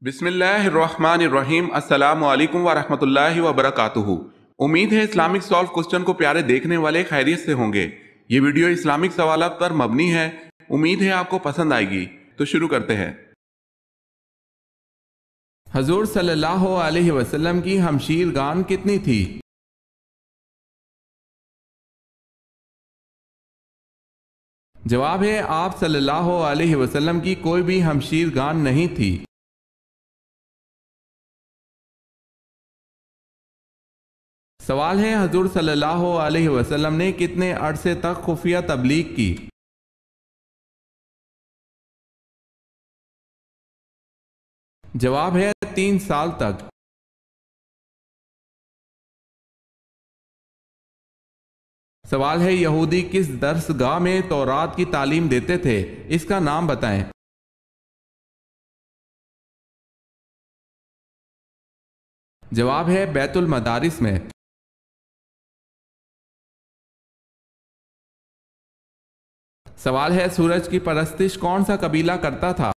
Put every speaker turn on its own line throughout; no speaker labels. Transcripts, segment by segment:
بسم اللہ الرحمن الرحیم۔ السلام علیکم ورحمۃ اللہ وبرکاتہ۔ امید ہے اسلامک سالو کوسچن کو پیارے دیکھنے والے خیریت سے ہوں گے۔ یہ ویڈیو اسلامک سوالات پر مبنی ہے، امید ہے آپ کو پسند آئے گی۔ تو شروع کرتے ہیں۔ حضور صلی اللہ علیہ وسلم کی ہمشیر گان کتنی تھی؟ جواب ہے آپ صلی اللہ علیہ وسلم کی کوئی بھی ہمشیر گان نہیں تھی۔ سوال ہے حضور صلی اللہ علیہ وسلم نے کتنے عرصے تک خفیہ تبلیغ کی؟ جواب ہے 3 سال تک۔ سوال ہے یہودی کس درس گاہ میں تورات کی تعلیم دیتے تھے؟ اس کا نام بتائیں۔ جواب ہے بیت المدارس میں۔ سوال ہے سورج کی پرستش کون سا قبیلہ کرتا تھا؟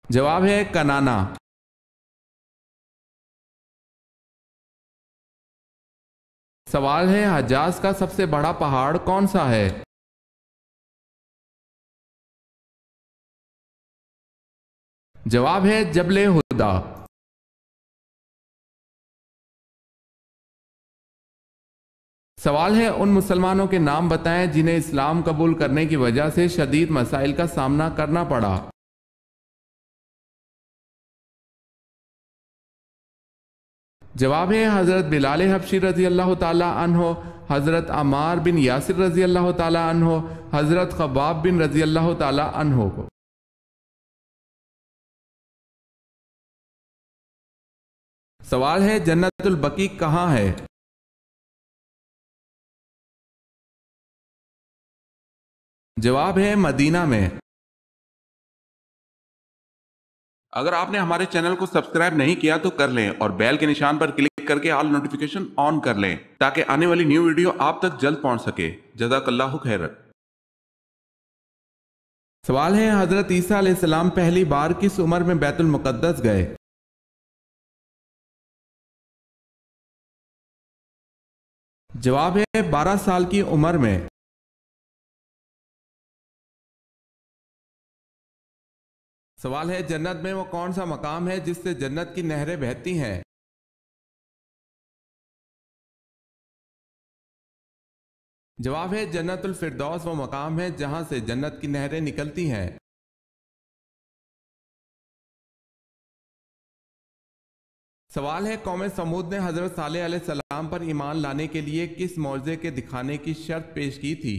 جواب ہے کنانا۔ سوال ہے حجاز کا سب سے بڑا پہاڑ کون سا ہے؟ جواب ہے جبل ہدا۔ سوال ہے ان مسلمانوں کے نام بتائیں جنہیں اسلام قبول کرنے کی وجہ سے شدید مسائل کا سامنا کرنا پڑا۔ جواب ہے حضرت بلال حبشی رضی اللہ تعالی عنہ، حضرت عمار بن یاسر رضی اللہ تعالی عنہ، حضرت خباب بن رضی اللہ تعالی عنہ کو۔ سوال ہے جنت البقیع کہاں ہے؟ جواب ہے مدینہ میں۔ اگر آپ نے ہمارے چینل کو سبسکرائب نہیں کیا تو کر لیں اور بیل کے نشان پر کلک کر کے آل نوٹیفیکیشن آن کر لیں تاکہ آنے والی نیو ویڈیو آپ تک جلد پہنچ سکے۔ جزاک اللہ خیرت۔ سوال ہے حضرت عیسیٰ علیہ السلام پہلی بار کس عمر میں بیت المقدس گئے؟ جواب ہے 12 سال کی عمر میں۔ سوال ہے جنت میں وہ کون سا مقام ہے جس سے جنت کی نہریں بہتی ہیں؟ جواب ہے جنت الفردوس وہ مقام ہے جہاں سے جنت کی نہریں نکلتی ہیں۔ سوال ہے قوم سمود نے حضرت صالح علیہ السلام پر ایمان لانے کے لیے کس معجزے کے دکھانے کی شرط پیش کی تھی؟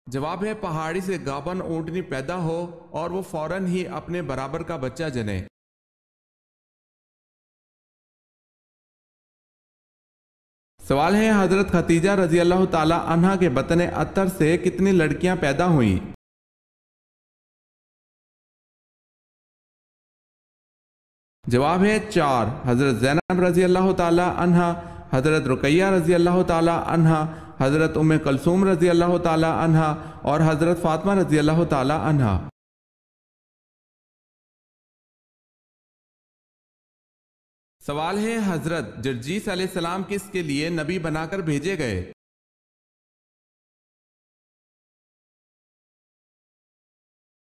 جواب ہے پہاڑی سے گابن اونٹنی پیدا ہو اور وہ فوراً ہی اپنے برابر کا بچہ جنے۔ سوال ہے حضرت خدیجہ رضی اللہ تعالی عنہا کے بطن اطہر سے کتنی لڑکیاں پیدا ہوئیں؟ جواب ہے 4۔ حضرت زینب رضی اللہ تعالی عنہا، حضرت رقیہ رضی اللہ تعالی عنہا، حضرت ام کلثوم رضی اللہ تعالی عنہا اور حضرت فاطمہ رضی اللہ تعالی عنہا۔ سوال ہے حضرت جرجیس علیہ السلام کس کے لیے نبی بنا کر بھیجے گئے؟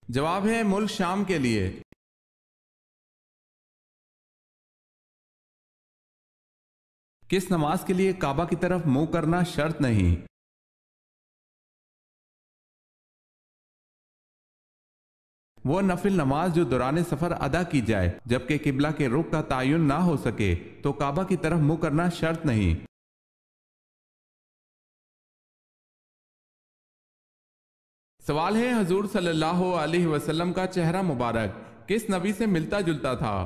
جواب ہے ملک شام کے لیے۔ کس نماز کے لیے کعبہ کی طرف منہ کرنا شرط نہیں؟ وہ نفل نماز جو دوران سفر ادا کی جائے جبکہ قبلہ کے رخ کا تعین نہ ہو سکے تو کعبہ کی طرف منہ کرنا شرط نہیں۔ سوال ہے حضور صلی اللہ علیہ وسلم کا چہرہ مبارک کس نبی سے ملتا جلتا تھا؟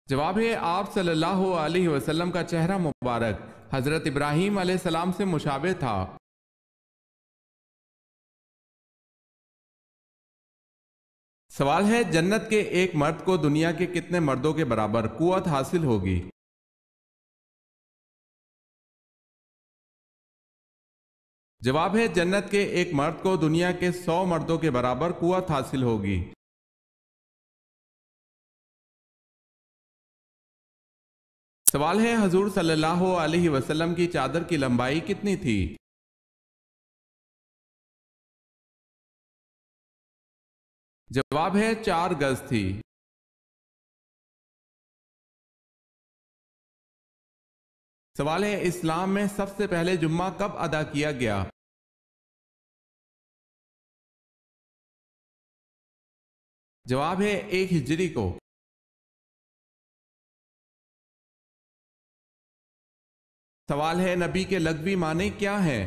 جواب ہے آپ صلی اللہ علیہ وسلم کا چہرہ مبارک حضرت ابراہیم علیہ السلام سے مشابہ تھا۔ سوال ہے جنت کے ایک مرد کو دنیا کے کتنے مردوں کے برابر قوت حاصل ہوگی؟ جواب ہے جنت کے ایک مرد کو دنیا کے 100 مردوں کے برابر قوت حاصل ہوگی۔ سوال ہے حضور صلی اللہ علیہ وسلم کی چادر کی لمبائی کتنی تھی؟ جواب ہے 4 گز تھی۔ سوال ہے اسلام میں سب سے پہلے جمعہ کب ادا کیا گیا؟ جواب ہے 1 ہجری کو۔ سوال ہے نبی کے لغوی معنی کیا ہے؟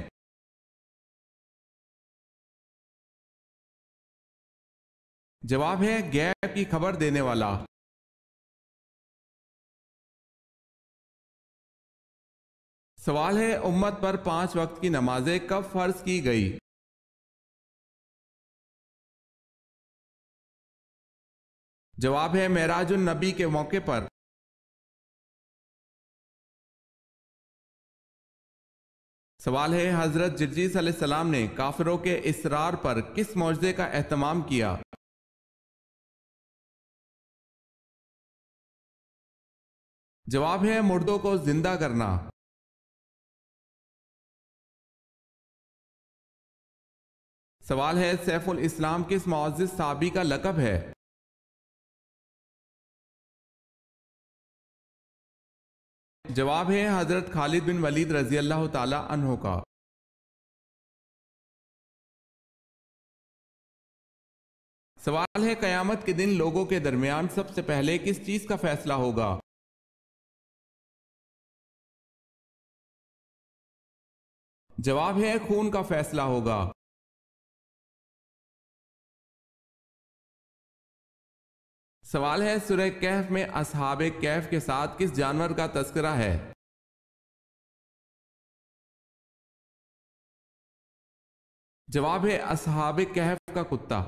جواب ہے غیب کی خبر دینے والا۔ سوال ہے امت پر 5 وقت کی نمازیں کب فرض کی گئی؟ جواب ہے معراج النبی کے موقع پر۔ سوال ہے حضرت جرجیس علیہ السلام نے کافروں کے اصرار پر کس معجزے کا اہتمام کیا؟ جواب ہے مردوں کو زندہ کرنا۔ سوال ہے سیف الاسلام کس معزز صحابی کا لقب ہے؟ جواب ہے حضرت خالد بن ولید رضی اللہ تعالی عنہ کا۔ سوال ہے قیامت کے دن لوگوں کے درمیان سب سے پہلے کس چیز کا فیصلہ ہوگا؟ جواب ہے خون کا فیصلہ ہوگا۔ سوال ہے سورہ کہف میں اصحاب کہف کے ساتھ کس جانور کا تذکرہ ہے؟ جواب ہے اصحاب کہف کا کتا۔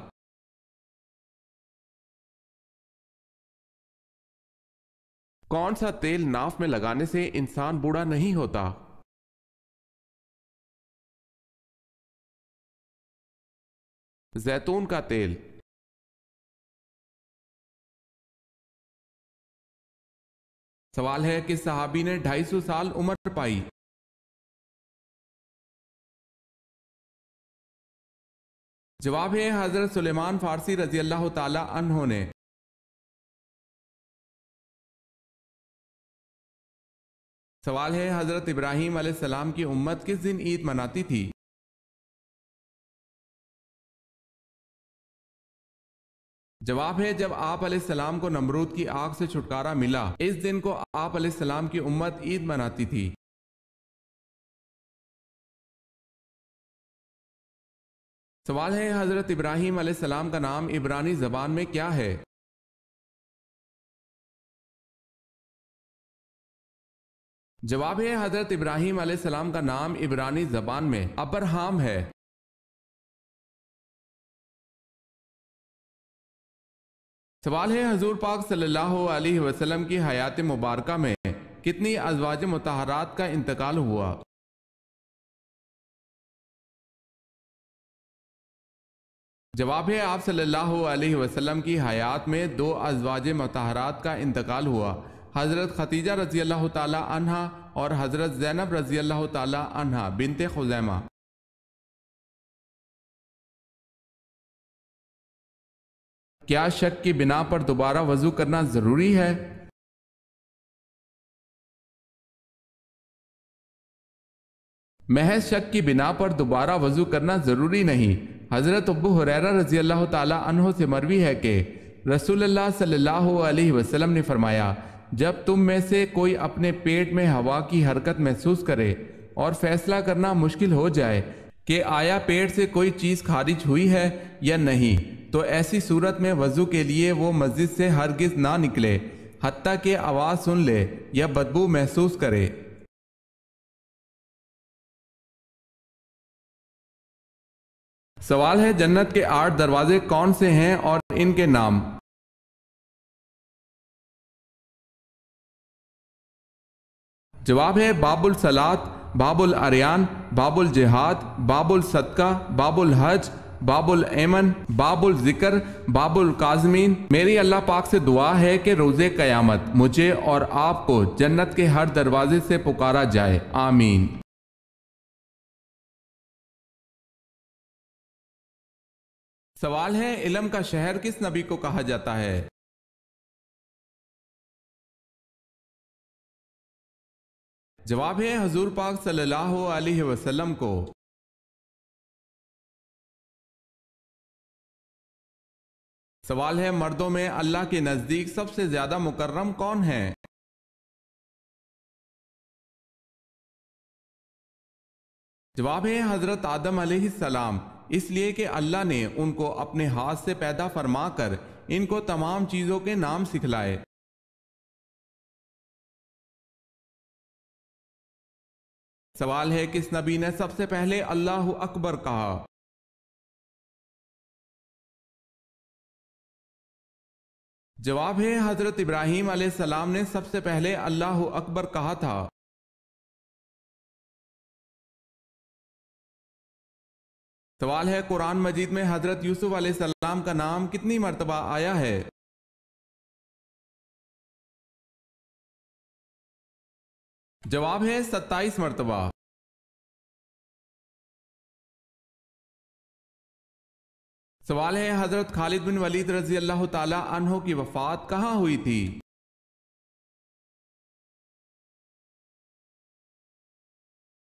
کون سا تیل ناف میں لگانے سے انسان بوڑھا نہیں ہوتا؟ زیتون کا تیل۔ سوال ہے کہ صحابی نے 250 سال عمر پائی؟ جواب ہے حضرت سلیمان فارسی رضی اللہ تعالی عنہ نے۔ سوال ہے حضرت ابراہیم علیہ السلام کی امت کس دن عید مناتی تھی؟ جواب ہے جب آپ علیہ السلام کو نمرود کی آگ سے چھٹکارا ملا اس دن کو آپ علیہ السلام کی امت عید مناتی تھی۔ سوال ہے حضرت ابراہیم علیہ السلام کا نام عبرانی زبان میں کیا ہے؟ جواب ہے حضرت ابراہیم علیہ السلام کا نام عبرانی زبان میں ابرہام ہے۔ سوال ہے حضور پاک صلی اللہ علیہ وسلم کی حیات مبارکہ میں کتنی ازواج مطہرات کا انتقال ہوا؟ جواب ہے آپ صلی اللہ علیہ وسلم کی حیات میں 2 ازواج مطہرات کا انتقال ہوا، حضرت خدیجہ رضی اللہ تعالی عنہا اور حضرت زینب رضی اللہ تعالی عنہا بنت خزیمہ۔ کیا شک کی بنا پر دوبارہ وضو کرنا ضروری ہے؟ محض شک کی بنا پر دوبارہ وضو کرنا ضروری نہیں۔ حضرت ابو ہریرہ رضی اللہ تعالی عنہ سے مروی ہے کہ رسول اللہ صلی اللہ علیہ وسلم نے فرمایا جب تم میں سے کوئی اپنے پیٹ میں ہوا کی حرکت محسوس کرے اور فیصلہ کرنا مشکل ہو جائے کہ آیا پیٹ سے کوئی چیز خارج ہوئی ہے یا نہیں، تو ایسی صورت میں وضو کے لیے وہ مسجد سے ہرگز نہ نکلے حتیٰ کہ آواز سن لے یا بدبو محسوس کرے۔ سوال ہے جنت کے 8 دروازے کون سے ہیں اور ان کے نام؟ جواب ہے باب الصلاۃ، باب العریان، باب الجہاد، باب الصدقہ، باب الحج، باب الایمن، باب الذکر، باب القاظمین۔ میری اللہ پاک سے دعا ہے کہ روز قیامت مجھے اور آپ کو جنت کے ہر دروازے سے پکارا جائے، آمین۔ سوال ہے علم کا شہر کس نبی کو کہا جاتا ہے؟ جواب ہے حضور پاک صلی اللہ علیہ وسلم کو۔ سوال ہے مردوں میں اللہ کے نزدیک سب سے زیادہ مکرم کون ہے؟ جواب ہے حضرت آدم علیہ السلام، اس لیے کہ اللہ نے ان کو اپنے ہاتھ سے پیدا فرما کر ان کو تمام چیزوں کے نام سکھلائے۔ سوال ہے کس نبی نے سب سے پہلے اللہ اکبر کہا؟ جواب ہے حضرت ابراہیم علیہ السلام نے سب سے پہلے اللہ اکبر کہا تھا۔ سوال ہے قرآن مجید میں حضرت یوسف علیہ السلام کا نام کتنی مرتبہ آیا ہے؟ جواب ہے 27 مرتبہ۔ سوال ہے حضرت خالد بن ولید رضی اللہ تعالی عنہ کی وفات کہاں ہوئی تھی؟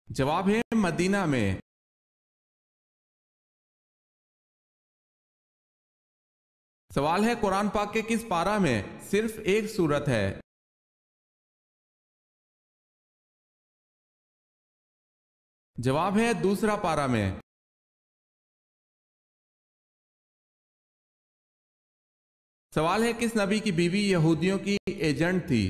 جواب ہے مدینہ میں۔ سوال ہے قرآن پاک کے کس پارہ میں صرف ایک سورت ہے؟ جواب ہے دوسرا پارہ میں۔ سوال ہے کس نبی کی بیوی یہودیوں کی ایجنٹ تھی؟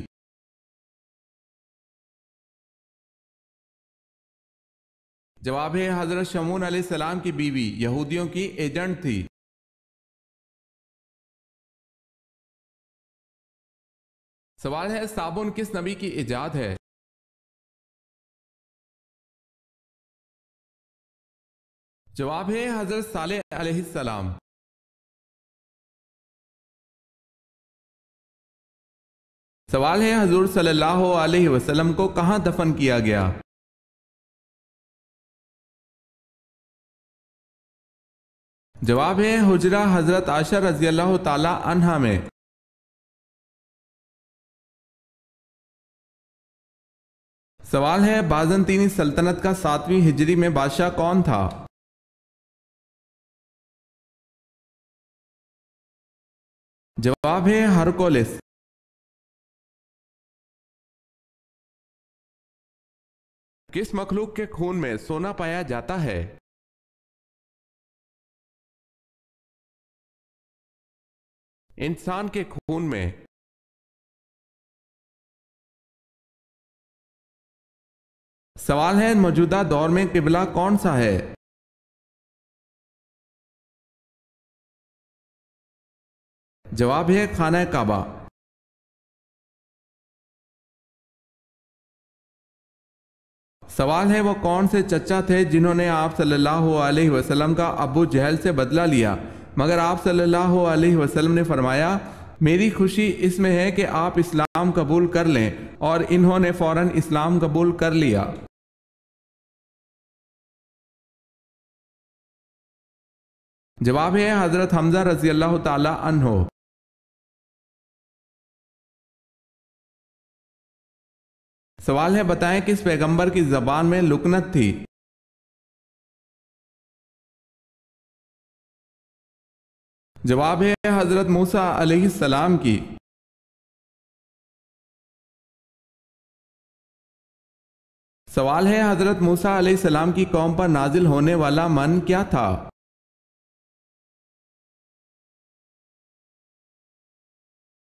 جواب ہے حضرت شمعون علیہ السلام کی بیوی یہودیوں کی ایجنٹ تھی۔ سوال ہے صابن کس نبی کی ایجاد ہے؟ جواب ہے حضرت صالح علیہ السلام۔ سوال ہے حضور صلی اللہ علیہ وسلم کو کہاں دفن کیا گیا؟ جواب ہے حجرہ حضرت عائشہ رضی اللہ تعالی عنہا میں۔ سوال ہے بازنطینی سلطنت کا 7ویں ہجری میں بادشاہ کون تھا؟ جواب ہے ہرکولس۔ کس مخلوق کے خون میں سونا پایا جاتا ہے؟ انسان کے خون میں۔ سوال ہے موجودہ دور میں قبلہ کون سا ہے؟ جواب ہے خانہ کعبہ۔ سوال ہے وہ کون سے چچا تھے جنہوں نے آپ صلی اللہ علیہ وسلم کا ابو جہل سے بدلہ لیا، مگر آپ صلی اللہ علیہ وسلم نے فرمایا میری خوشی اس میں ہے کہ آپ اسلام قبول کر لیں، اور انہوں نے فوراً اسلام قبول کر لیا۔ جواب ہے حضرت حمزہ رضی اللہ تعالی عنہ۔ سوال ہے بتائیں کس پیغمبر کی زبان میں لکنت تھی؟ جواب ہے حضرت موسیٰ علیہ السلام کی۔ سوال ہے حضرت موسیٰ علیہ السلام کی قوم پر نازل ہونے والا من کیا تھا؟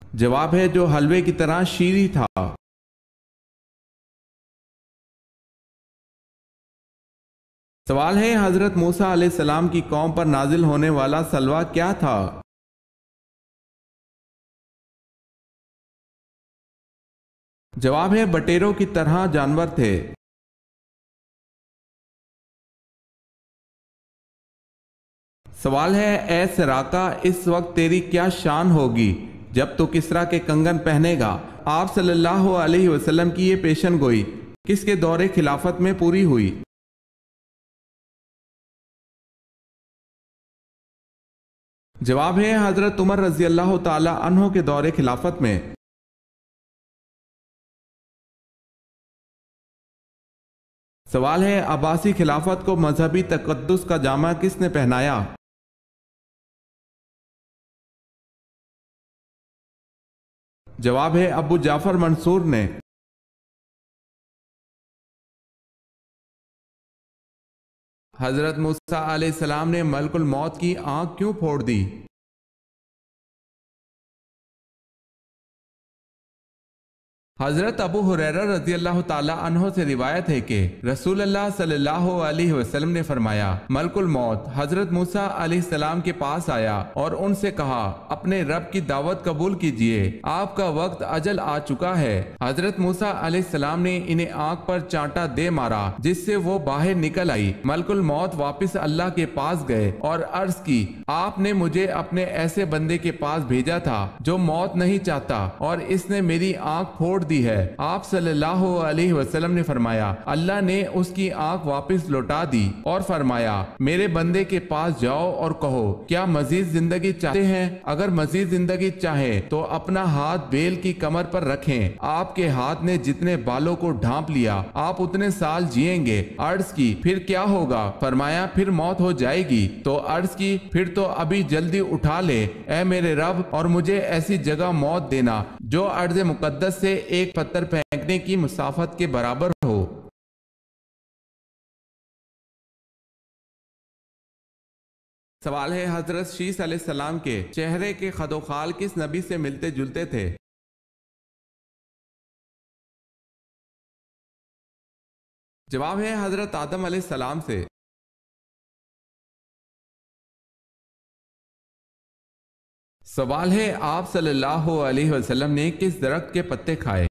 جواب ہے جو حلوے کی طرح شیریں تھا۔ سوال ہے حضرت موسیٰ علیہ السلام کی قوم پر نازل ہونے والا سلوہ کیا تھا؟ جواب ہے بٹیروں کی طرح جانور تھے۔ سوال ہے اے سراقہ اس وقت تیری کیا شان ہوگی جب تو کسریٰ کے کنگن پہنے گا؟ آپ صلی اللہ علیہ وسلم کی یہ پیشن گوئی کس کے دور خلافت میں پوری ہوئی؟ جواب ہے حضرت عمر رضی اللہ تعالی عنہ کے دور خلافت میں۔ سوال ہے عباسی خلافت کو مذہبی تقدس کا جامہ کس نے پہنایا؟ جواب ہے ابو جعفر منصور نے۔ حضرت موسیٰ علیہ السلام نے ملک الموت کی آنکھ کیوں پھوڑ دی؟ حضرت ابو ہریرہ رضی اللہ تعالی عنہ سے روایت ہے کہ رسول اللہ صلی اللہ علیہ وسلم نے فرمایا ملک الموت حضرت موسیٰ علیہ السلام کے پاس آیا اور ان سے کہا اپنے رب کی دعوت قبول کیجئے، آپ کا وقت اجل آ چکا ہے۔ حضرت موسیٰ علیہ السلام نے انہیں آنکھ پر چانٹا دے مارا جس سے وہ باہر نکل آئی۔ ملک الموت واپس اللہ کے پاس گئے اور عرض کی آپ نے مجھے اپنے ایسے بندے کے پاس بھیجا تھا جو موت نہیں چاہتا اور اس نے میری آنکھ پھوڑ دی ہے۔ آپ صلی اللہ علیہ وسلم نے فرمایا اللہ نے اس کی آنکھ واپس لوٹا دی اور فرمایا میرے بندے کے پاس جاؤ اور کہو کیا مزید زندگی چاہتے ہیں؟ اگر مزید زندگی چاہیں تو اپنا ہاتھ بیل کی کمر پر رکھیں، آپ کے ہاتھ نے جتنے بالوں کو ڈھانپ لیا آپ اتنے سال جئیں گے۔ عرض کی پھر کیا ہوگا؟ فرمایا پھر موت ہو جائے گی۔ تو عرض کی پھر تو ابھی جلدی اٹھا لے اے میرے رب اور مجھے ایسی جگہ موت دینا جو ارض مقدس سے ایک پتھر پھینکنے کی مسافت کے برابر ہو۔ سوال ہے حضرت شیس علیہ السلام کے چہرے کے خد و خال کس نبی سے ملتے جلتے تھے؟ جواب ہے حضرت آدم علیہ السلام سے۔ سوال ہے آپ صلی اللہ علیہ وسلم نے کس درخت کے پتے کھائے؟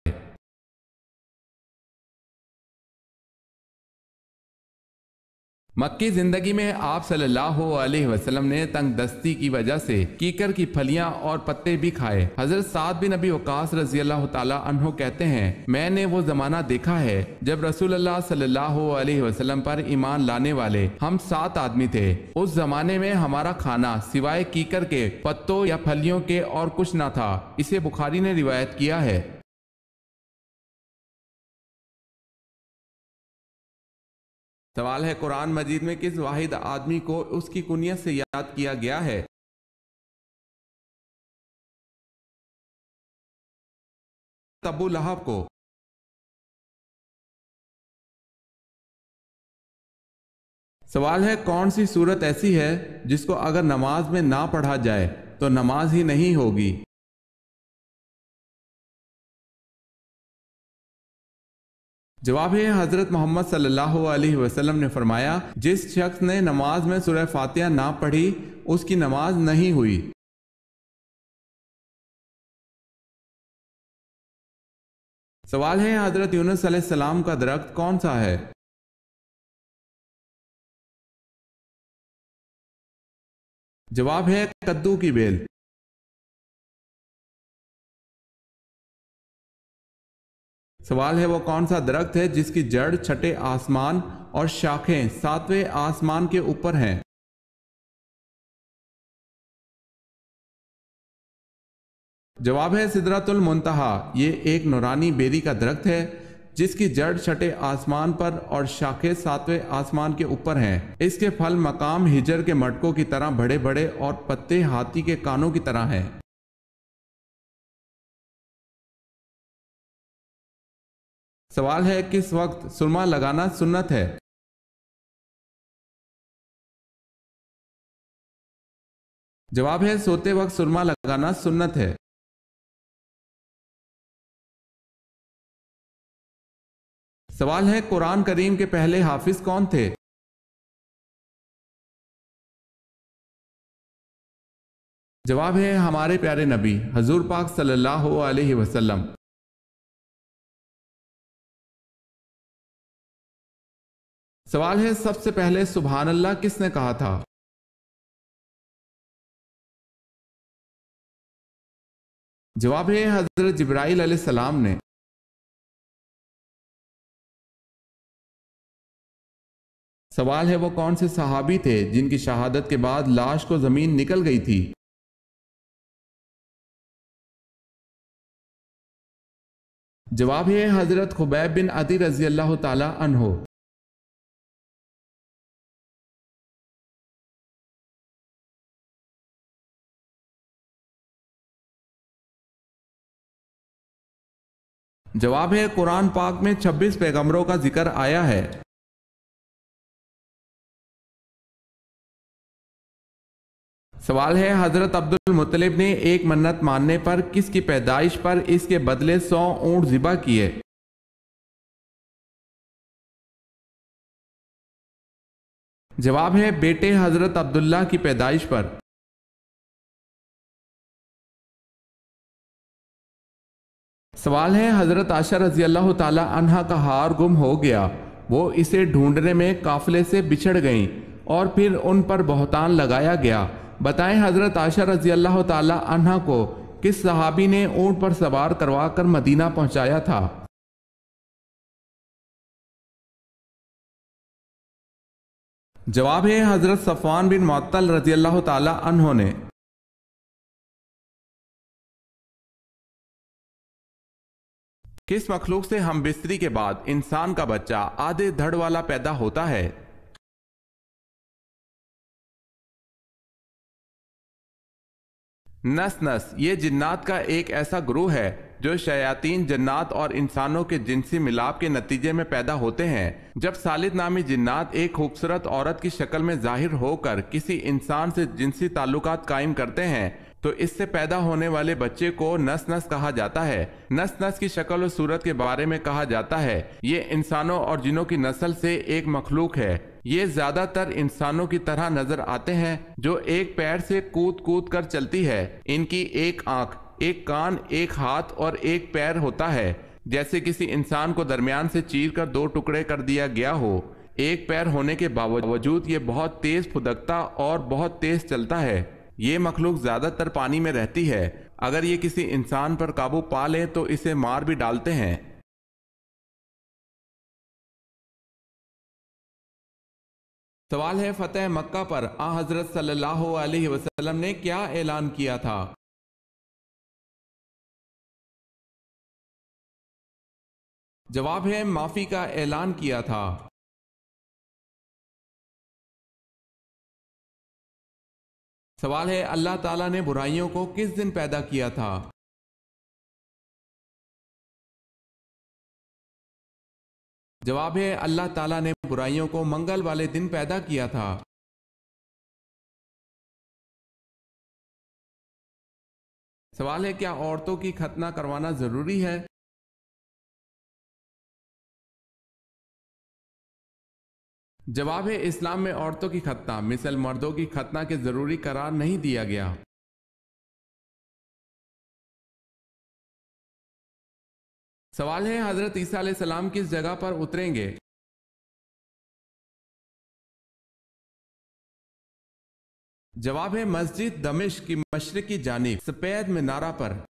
مکی زندگی میں آپ صلی اللہ علیہ وسلم نے تنگ دستی کی وجہ سے کیکر کی پھلیاں اور پتے بھی کھائے۔ حضرت سعد بن ابی وقاص رضی اللہ تعالی عنہ کہتے ہیں میں نے وہ زمانہ دیکھا ہے جب رسول اللہ صلی اللہ علیہ وسلم پر ایمان لانے والے ہم 7 آدمی تھے۔ اس زمانے میں ہمارا کھانا سوائے کیکر کے پتوں یا پھلیوں کے اور کچھ نہ تھا۔ اسے بخاری نے روایت کیا ہے۔ سوال ہے قرآن مجید میں کس واحد آدمی کو اس کی کنیت سے یاد کیا گیا ہے؟ ابو لہب کو۔ سوال ہے کون سی صورت ایسی ہے جس کو اگر نماز میں نہ پڑھا جائے تو نماز ہی نہیں ہوگی؟ جواب ہے حضرت محمد صلی اللہ علیہ وسلم نے فرمایا جس شخص نے نماز میں سورہ فاتحہ نہ پڑھی اس کی نماز نہیں ہوئی۔ سوال ہے حضرت یونس علیہ السلام کا درخت کون سا ہے؟ جواب ہے کدو کی بیل۔ سوال ہے وہ کون سا درخت ہے جس کی جڑ چھٹے آسمان اور شاخیں 7ویں آسمان کے اوپر ہیں؟ جواب ہے سدرۃ المنتہا۔ یہ ایک نورانی بیری کا درخت ہے جس کی جڑ چھٹے آسمان پر اور شاخیں 7ویں آسمان کے اوپر ہیں۔ اس کے پھل مقام ہجر کے مٹکوں کی طرح بڑے بڑے اور پتے ہاتھی کے کانوں کی طرح ہیں۔ سوال ہے کس وقت سرما لگانا سنت ہے؟ جواب ہے سوتے وقت سرما لگانا سنت ہے۔ سوال ہے قرآن کریم کے پہلے حافظ کون تھے؟ جواب ہے ہمارے پیارے نبی حضور پاک صلی اللہ علیہ وسلم۔ سوال ہے سب سے پہلے سبحان اللہ کس نے کہا تھا؟ جواب ہے حضرت جبرائیل علیہ السلام نے۔ سوال ہے وہ کون سے صحابی تھے جن کی شہادت کے بعد لاش کو زمین نکل گئی تھی؟ جواب ہے حضرت خبیب بن عدی رضی اللہ تعالی عنہ۔ جواب ہے قرآن پاک میں 26 پیغمبروں کا ذکر آیا ہے۔ سوال ہے حضرت عبد المطلب نے ایک منت ماننے پر کس کی پیدائش پر اس کے بدلے 100 اونٹ ذبح کیے؟ جواب ہے بیٹے حضرت عبداللہ کی پیدائش پر۔ سوال ہے حضرت عائشہ رضی اللہ تعالی عنہا کا ہار گم ہو گیا، وہ اسے ڈھونڈنے میں قافلے سے بچھڑ گئیں اور پھر ان پر بہتان لگایا گیا، بتائیں حضرت عائشہ رضی اللہ تعالی عنہا کو کس صحابی نے اونٹ پر سوار کروا کر مدینہ پہنچایا تھا؟ جواب ہے حضرت صفوان بن معطل رضی اللہ تعالی عنہ نے۔ کس مخلوق سے ہم بستری کے بعد انسان کا بچہ آدھے دھڑ والا پیدا ہوتا ہے؟ نس یہ جنات کا ایک ایسا گروہ ہے جو شیاطین جنات اور انسانوں کے جنسی ملاپ کے نتیجے میں پیدا ہوتے ہیں۔ جب سالد نامی جنات ایک خوبصورت عورت کی شکل میں ظاہر ہو کر کسی انسان سے جنسی تعلقات قائم کرتے ہیں تو اس سے پیدا ہونے والے بچے کو نس کہا جاتا ہے۔ نس کی شکل و صورت کے بارے میں کہا جاتا ہے یہ انسانوں اور جنوں کی نسل سے ایک مخلوق ہے۔ یہ زیادہ تر انسانوں کی طرح نظر آتے ہیں جو ایک پیر سے کود کر چلتی ہے۔ ان کی ایک آنکھ، ایک کان، ایک ہاتھ اور ایک پیر ہوتا ہے، جیسے کسی انسان کو درمیان سے چیر کر 2 ٹکڑے کر دیا گیا ہو۔ ایک پیر ہونے کے باوجود یہ بہت تیز پھدکتا اور بہت تیز چلتا ہے۔ یہ مخلوق زیادہ تر پانی میں رہتی ہے۔ اگر یہ کسی انسان پر قابو پا لے تو اسے مار بھی ڈالتے ہیں۔ سوال ہے فتح مکہ پر حضرت صلی اللہ علیہ وسلم نے کیا اعلان کیا تھا؟ جواب ہے معافی کا اعلان کیا تھا۔ سوال ہے اللہ تعالیٰ نے برائیوں کو کس دن پیدا کیا تھا؟ جواب ہے اللہ تعالیٰ نے برائیوں کو منگل والے دن پیدا کیا تھا۔ سوال ہے کیا عورتوں کی ختنہ کروانا ضروری ہے؟ جواب ہے اسلام میں عورتوں کی ختنہ مثل مردوں کی ختنہ کے ضروری قرار نہیں دیا گیا۔ سوال ہے حضرت عیسیٰ علیہ السلام کس جگہ پر اتریں گے؟ جواب ہے مسجد دمشق کی مشرقی جانب سفید مینارہ پر۔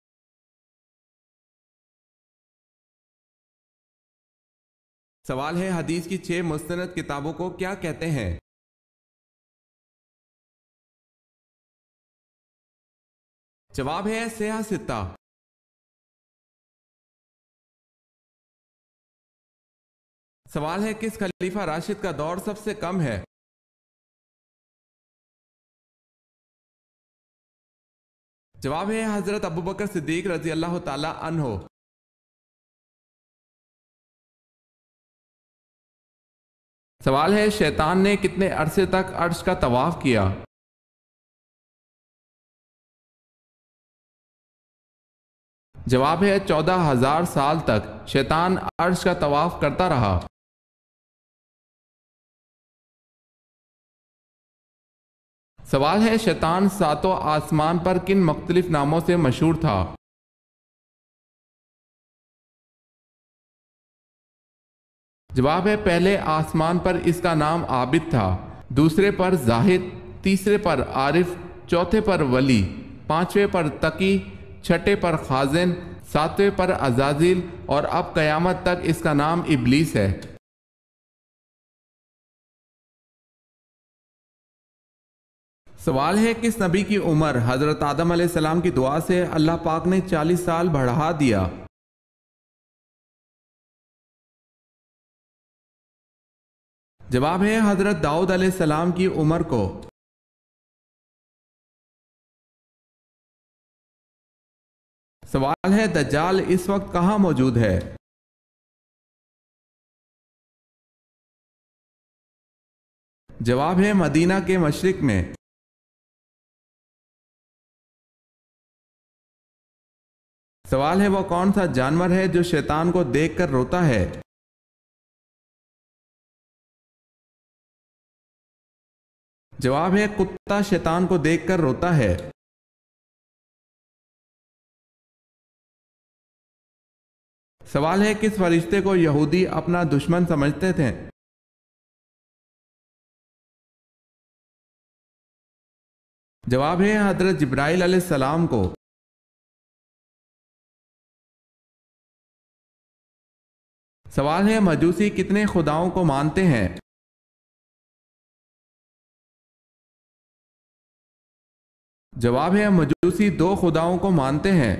سوال ہے حدیث کی 6 مستند کتابوں کو کیا کہتے ہیں؟ جواب ہے سیاہ ستہ۔ سوال ہے کس خلیفہ راشد کا دور سب سے کم ہے؟ جواب ہے حضرت ابوبکر صدیق رضی اللہ تعالی عنہ۔ سوال ہے شیطان نے کتنے عرصے تک عرش کا طواف کیا؟ جواب ہے 14,000 سال تک شیطان عرش کا طواف کرتا رہا۔ سوال ہے شیطان ساتوں آسمان پر کن مختلف ناموں سے مشہور تھا؟ جواب ہے پہلے آسمان پر اس کا نام عابد تھا، دوسرے پر زاہد، تیسرے پر عارف، چوتھے پر ولی، پانچویں پر تقی، چھٹے پر خازن، ساتویں پر عزازیل اور اب قیامت تک اس کا نام ابلیس ہے۔ سوال ہے کس نبی کی عمر حضرت آدم علیہ السلام کی دعا سے اللہ پاک نے 40 سال بڑھا دیا؟ جواب ہے حضرت داؤد علیہ السلام کی عمر کو۔ سوال ہے دجال اس وقت کہاں موجود ہے؟ جواب ہے مدینہ کے مشرق میں۔ سوال ہے وہ کون سا جانور ہے جو شیطان کو دیکھ کر روتا ہے؟ جواب ہے کتا شیطان کو دیکھ کر روتا ہے۔ سوال ہے کس فرشتے کو یہودی اپنا دشمن سمجھتے تھے؟ جواب ہے حضرت جبرائیل علیہ السلام کو۔ سوال ہے مجوسی کتنے خداؤں کو مانتے ہیں؟ جواب ہے مجوسی 2 خداؤں کو مانتے ہیں۔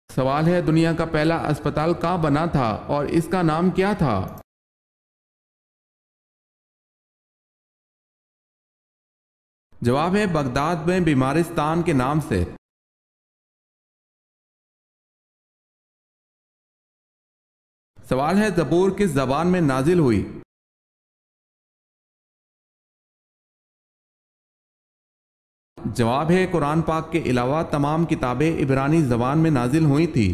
سوال ہے دنیا کا پہلا اسپتال کہاں بنا تھا اور اس کا نام کیا تھا؟ جواب ہے بغداد میں بیمارستان کے نام سے۔ سوال ہے زبور کس زبان میں نازل ہوئی؟ جواب ہے قرآن پاک کے علاوہ تمام کتابیں عبرانی زبان میں نازل ہوئی تھی۔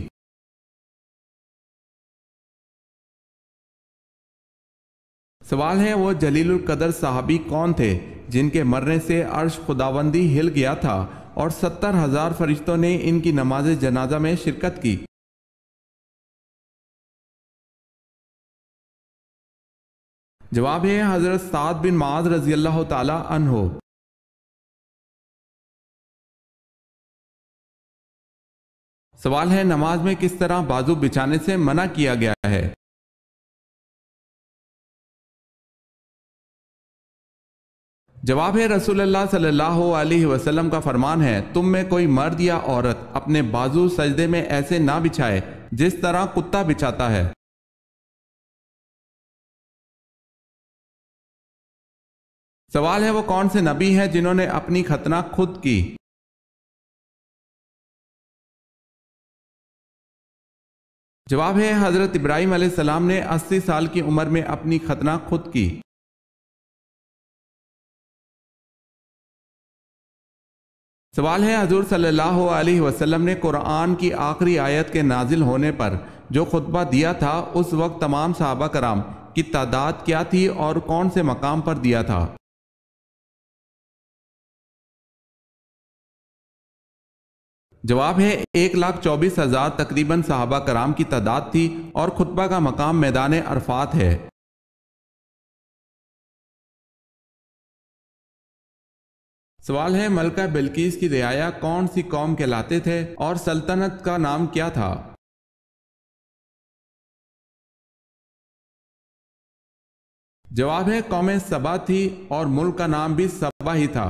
سوال ہے وہ جلیل القدر صحابی کون تھے جن کے مرنے سے عرش خداوندی ہل گیا تھا اور 70,000 فرشتوں نے ان کی نماز جنازہ میں شرکت کی؟ جواب ہے حضرت سعد بن معاذ رضی اللہ تعالی عنہ۔ سوال ہے نماز میں کس طرح بازو بچھانے سے منع کیا گیا ہے؟ جواب ہے رسول اللہ صلی اللہ علیہ وسلم کا فرمان ہے تم میں کوئی مرد یا عورت اپنے بازو سجدے میں ایسے نہ بچھائے جس طرح کتا بچھاتا ہے۔ سوال ہے وہ کون سے نبی ہیں جنہوں نے اپنی ختنہ خود کی؟ جواب ہے حضرت ابراہیم علیہ السلام نے 80 سال کی عمر میں اپنی ختنہ خود کی۔ سوال ہے حضور صلی اللہ علیہ وسلم نے قرآن کی آخری آیت کے نازل ہونے پر جو خطبہ دیا تھا اس وقت تمام صحابہ کرام کی تعداد کیا تھی اور کون سے مقام پر دیا تھا؟ جواب ہے 1,24,000 تقریباً صحابہ کرام کی تعداد تھی اور خطبہ کا مقام میدان عرفات ہے۔ سوال ہے ملکہ بلقیس کی رعایا کون سی قوم کہلاتے تھے اور سلطنت کا نام کیا تھا؟ جواب ہے قوم سبا تھی اور ملک کا نام بھی سبا ہی تھا۔